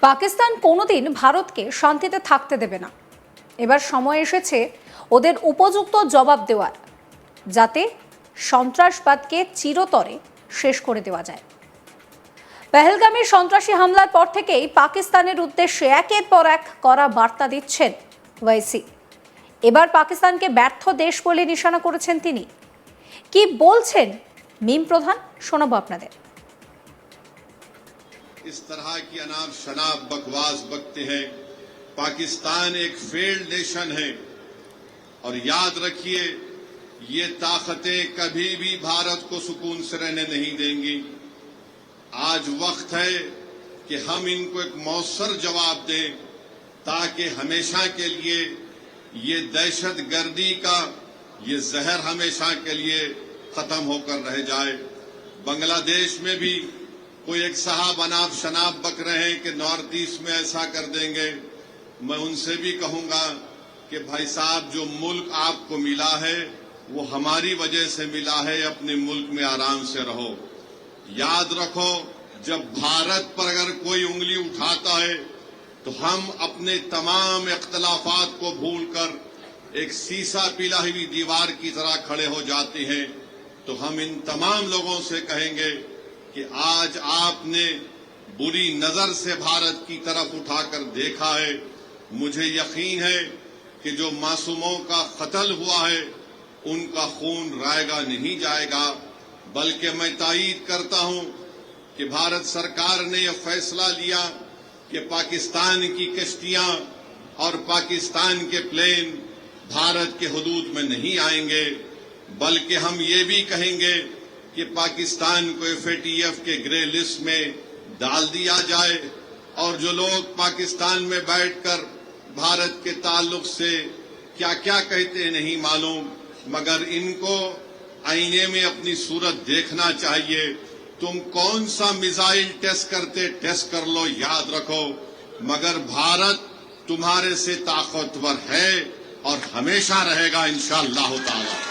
পাকিস্তান কোনোদিন ভারতকে শান্তিতে থাকতে দেবে না। এবার সময় এসেছে ওদের উপযুক্ত জবাব দেওয়ার, যাতে সন্ত্রাসবাদকে চিরতরে শেষ করে দেওয়া যায়। পেহেলগামের সন্ত্রাসী হামলার পর থেকেই পাকিস্তানের উদ্দেশ্যে একের পর এক কড়া বার্তা দিচ্ছেন ওয়াইসি। এবার পাকিস্তানকে ব্যর্থ দেশ বলে নিশানা করেছেন তিনি। কি বলছেন মিম প্রধান, শোনাবো আপনাদের। इस तरह की अनाप शनाप बकवास बकते हैं। पाकिस्तान एक फेल्ड नेशन है और याद रखिए, ये ताकतें कभी भी भारत को सुकून से रहने नहीं देंगी। आज वक्त है कि हम इनको एक मौसर जवाब दें, ताकि हमेशा के लिए ये दहशत गर्दी का ये जहर हमेशा के लिए खत्म होकर रह जाए। बांग्लादेश में भी कोई एक साहब अनाप शनाप बक रहे हैं कि नॉर्थ ईस्ट में ऐसा कर देंगे। मैं उनसे भी कहूंगा कि भाई साहब, जो मुल्क आपको मिला है वो हमारी वजह से मिला है, अपने मुल्क में आराम से रहो। याद रखो, जब भारत पर अगर कोई उंगली उठाता है तो हम अपने तमाम इख्तलाफात को भूलकर एक सीसा पिला हुई दीवार की तरह खड़े हो जाते हैं। तो हम इन तमाम लोगों से कहेंगे कि आज आपने बुरी नजर से भारत की तरफ उठाकर देखा है। मुझे यकीन है कि जो मासूमों का कत्ल हुआ है उनका खून रायगा नहीं जाएगा। बल्कि मैं तायीद करता हूं कि भारत सरकार ने यह फैसला लिया कि पाकिस्तान की कश्तियां और पाकिस्तान के प्लेन भारत के हुदूद में नहीं आएंगे। बल्कि हम ये भी कहेंगे कि पाकिस्तान को FATF के ग्रे लिस्ट में डाल दिया जाए, और जो लोग पाकिस्तान में बैठकर भारत के ताल्लुक से क्या क्या कहते हैं नहीं मालूम, मगर इनको आईने में अपनी सूरत देखना चाहिए। तुम कौन सा मिसाइल टेस्ट करते टेस्ट कर लो, याद रखो, मगर भारत तुम्हारे से ताकतवर है और हमेशा रहेगा इंशाअल्लाह ताला।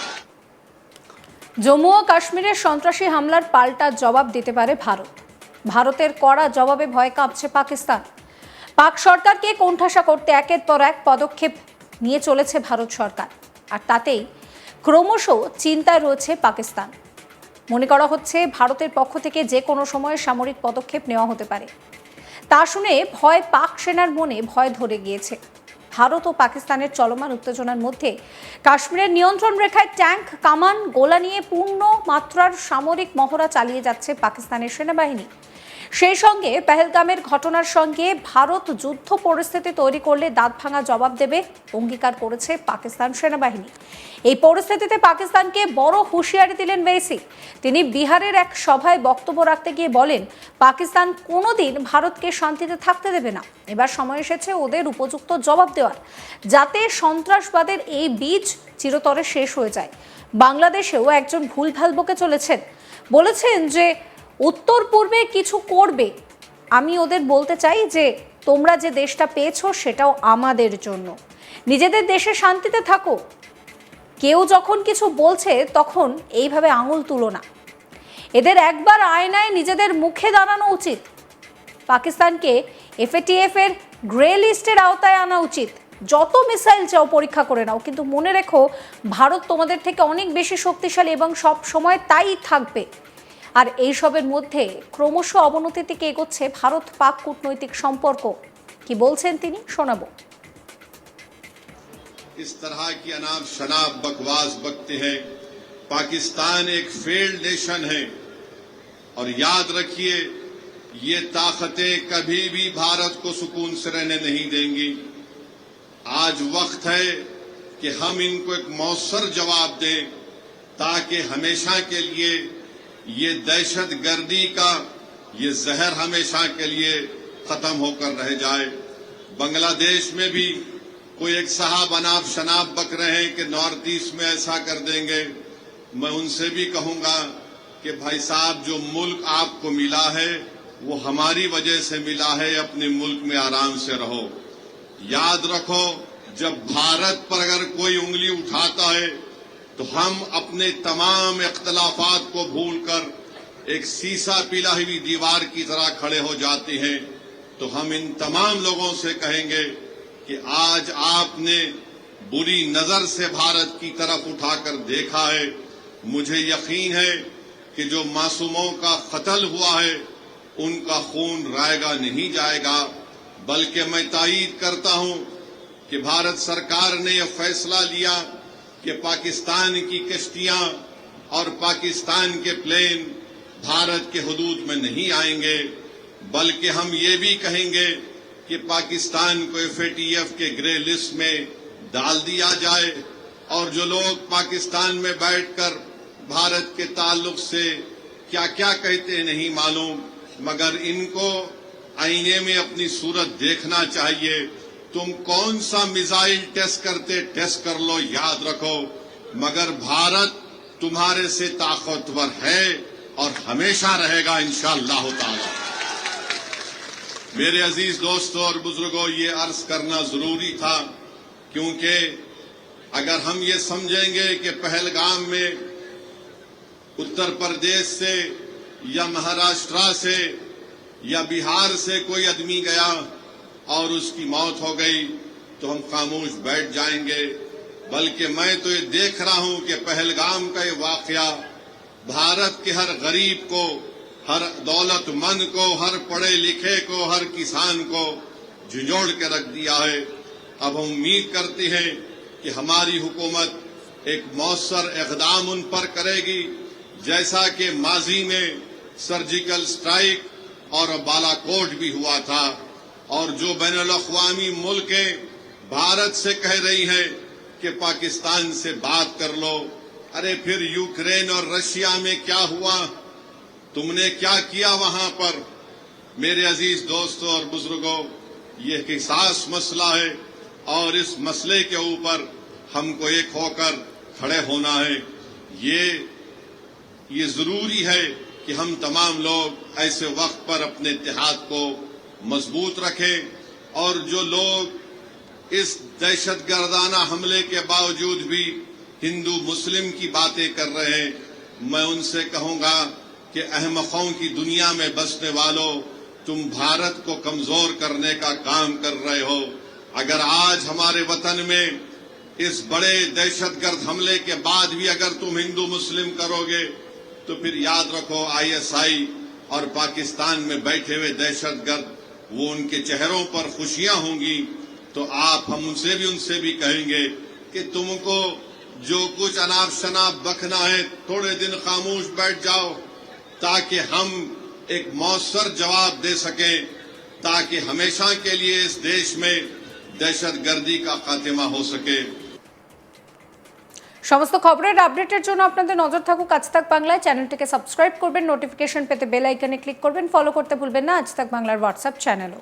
জম্মু ও কাশ্মীরের সন্ত্রাসী হামলার পাল্টা জবাব দিতে পারে ভারত। ভারতের কড়া জবাবে ভয় কাঁপছে পাকিস্তান। পাক সরকারকে কোণঠাসা করতে একের পর এক পদক্ষেপ নিয়ে চলেছে ভারত সরকার, আর তাতেই ক্রমশ চিন্তায় রয়েছে পাকিস্তান। মনে করা হচ্ছে ভারতের পক্ষ থেকে যে কোনো সময় সামরিক পদক্ষেপ নেওয়া হতে পারে। তা শুনে ভয় পাক সেনার মনে ভয় ধরে গিয়েছে। ভারত ও পাকিস্তানের চলমান উত্তেজনার মধ্যে কাশ্মীরের নিয়ন্ত্রণ রেখায় ট্যাঙ্ক, কামান, গোলা নিয়ে পূর্ণ মাত্রার সামরিক মহড়া চালিয়ে যাচ্ছে পাকিস্তানের সেনাবাহিনী। সেই সঙ্গে পেহেলগামের ঘটনার সঙ্গে ভারত যুদ্ধ পরিস্থিতি তৈরি করলে দাঁত ভাঙা জবাব দেবে অঙ্গীকার করেছে পাকিস্তান সেনাবাহিনী। এই পরিস্থিতিতে পাকিস্তানকে বড় হুঁশিয়ারি দিলেন ওয়াইসি। তিনি বিহারের এক সভায় বক্তব্য রাখতে গিয়ে বলেন, পাকিস্তান কোনোদিন ভারতকে শান্তিতে থাকতে দেবে না। এবার সময় এসেছে ওদের উপযুক্ত জবাব দেওয়ার, যাতে সন্ত্রাসবাদের এই বীজ চিরতরে শেষ হয়ে যায়। বাংলাদেশেও একজন ভুলভাল বকে চলেছেন, বলেছেন যে উত্তর পূর্বে কিছু করবে। আমি ওদের বলতে চাই যে তোমরা যে দেশটা পেয়েছো সেটাও আমাদের জন্য। নিজেদের দেশে শান্তিতে থাকো। কেউ যখন কিছু বলছে তখন এইভাবে আঙুল তুলো না। এদের একবার আয়নায় নিজেদের মুখে দাঁড়ানো উচিত। পাকিস্তানকে FATF এর গ্রে লিস্টের আওতায় আনা উচিত। যত মিসাইল চাও পরীক্ষা করে নাও, কিন্তু মনে রেখো ভারত তোমাদের থেকে অনেক বেশি শক্তিশালী এবং সব সময় তাই থাকবে। আর এইসবের মধ্যে ক্রমশ অবনতির দিকে এগোচ্ছে ভারত পাক কূটনৈতিক সম্পর্ক। কি বলছেন তিনি, শোনাবো। इस तरह की अनाप शनाप बकवास बकते हैं। पाकिस्तान एक फेल्ड नेशन है और याद रखिए, ये ताकतें कभी भी भारत को सुकून से रहने नहीं देंगी। आज वक्त है कि हम इनको एक मौसर जवाब दें, ताकि हमेशा के लिए ये दहशत गर्दी का ये जहर हमेशा के लिए खत्म होकर रह जाए। बांग्लादेश में भी कोई एक साहब अनाप शनाप बक रहे हैं कि नॉर्थ ईस्ट में ऐसा कर देंगे। मैं उनसे भी कहूंगा कि भाई साहब, जो मुल्क आपको मिला है वो हमारी वजह से मिला है, अपने मुल्क में आराम से रहो। याद रखो, जब भारत पर अगर कोई उंगली उठाता है तो हम अपने तमाम इख्तलाफात को भूलकर एक सीसा पिला हुई दीवार की तरह खड़े हो जाते हैं। तो हम इन तमाम लोगों से कहेंगे कि आज आपने बुरी नजर से भारत की तरफ उठाकर देखा है। मुझे यकीन है कि जो मासूमों का कत्ल हुआ है उनका खून रायगा नहीं जाएगा, बल्कि मैं तायीद करता हूं कि भारत सरकार ने यह फैसला लिया कि पाकिस्तान की कश्तियां और पाकिस्तान के प्लेन भारत के हुदूद में नहीं आएंगे, बल्कि हम ये भी कहेंगे कि पाकिस्तान को FATF के ग्रे लिस्ट में डाल दिया जाए और जो लोग पाकिस्तान में बैठकर भारत के ताल्लुक से क्या क्या कहते हैं नहीं मालूम, मगर इनको आईने में अपनी सूरत देखना चाहिए। तुम कौन सा मिसाइल टेस्ट करते टेस्ट कर लो, याद रखो, मगर भारत तुम्हारे से ताकतवर है और हमेशा रहेगा इंशाअल्लाह ताला। मेरे अजीज दोस्तों और बुजुर्गों, ये अर्ज करना जरूरी था, क्योंकि अगर हम ये समझेंगे कि पहलगाम में उत्तर प्रदेश से या महाराष्ट्र से या बिहार से कोई आदमी गया और उसकी मौत हो गई तो हम खामोश बैठ जाएंगे, बल्कि मैं तो ये देख रहा हूं कि पहलगाम का ये वाकया भारत के हर गरीब को, हर दौलतमंद को, हर पढ़े लिखे को, हर किसान को झिझोड़ के रख दिया है। अब हम उम्मीद करते हैं कि हमारी हुकूमत एक मौसर इक़दाम उन पर करेगी, जैसा कि माजी में सर्जिकल स्ट्राइक और बालाकोट भी हुआ था, और जो बैनुल-अक़वामी मुल्कें भारत से कह रही हैं कि पाकिस्तान से बात कर लो, अरे फिर यूक्रेन और रशिया में क्या हुआ, तुमने क्या किया वहां पर? मेरे अजीज दोस्तों और बुजुर्गों, ये एक हिसास मसला है और इस मसले के ऊपर हमको एक होकर खड़े होना है। ये जरूरी है कि हम तमाम लोग ऐसे वक्त पर अपने इत्तेहाद को मजबूत रखें, और जो लोग इस दहशतगर्दाना हमले के बावजूद भी हिंदू मुस्लिम की बातें कर रहे हैं, मैं उनसे कहूंगा कि अहमकों की दुनिया में बसने वालों, तुम भारत को कमजोर करने का काम कर रहे हो। अगर आज हमारे वतन में इस बड़े दहशतगर्द हमले के बाद भी अगर तुम हिंदू मुस्लिम करोगे तो फिर याद रखो ISI और पाकिस्तान में बैठे हुए दहशतगर्द, वो उनके चेहरों पर खुशियां होंगी। तो उनसे भी कहेंगे कि तुमको जो कुछ अनाप शनाप बकना है, थोड़े दिन खामोश बैठ जाओ, ताकि हम एक मौसर जवाब दे सकें, ताकि हमेशा के लिए इस देश में दहशतगर्दी का खात्मा हो सके। সমস্ত খবরের আপডেটের জন্য আপনাদের নজর থাকুক আজ তাক বাংলায়। চ্যানেলটিকে সাবস্ক্রাইব করবেন, নোটিফিকেশন পেতে বেল আইকনে ক্লিক করবেন, ফলো করতে ভুলবেন না আজ তাক বাংলার হোয়াটসঅ্যাপ চ্যানেলও।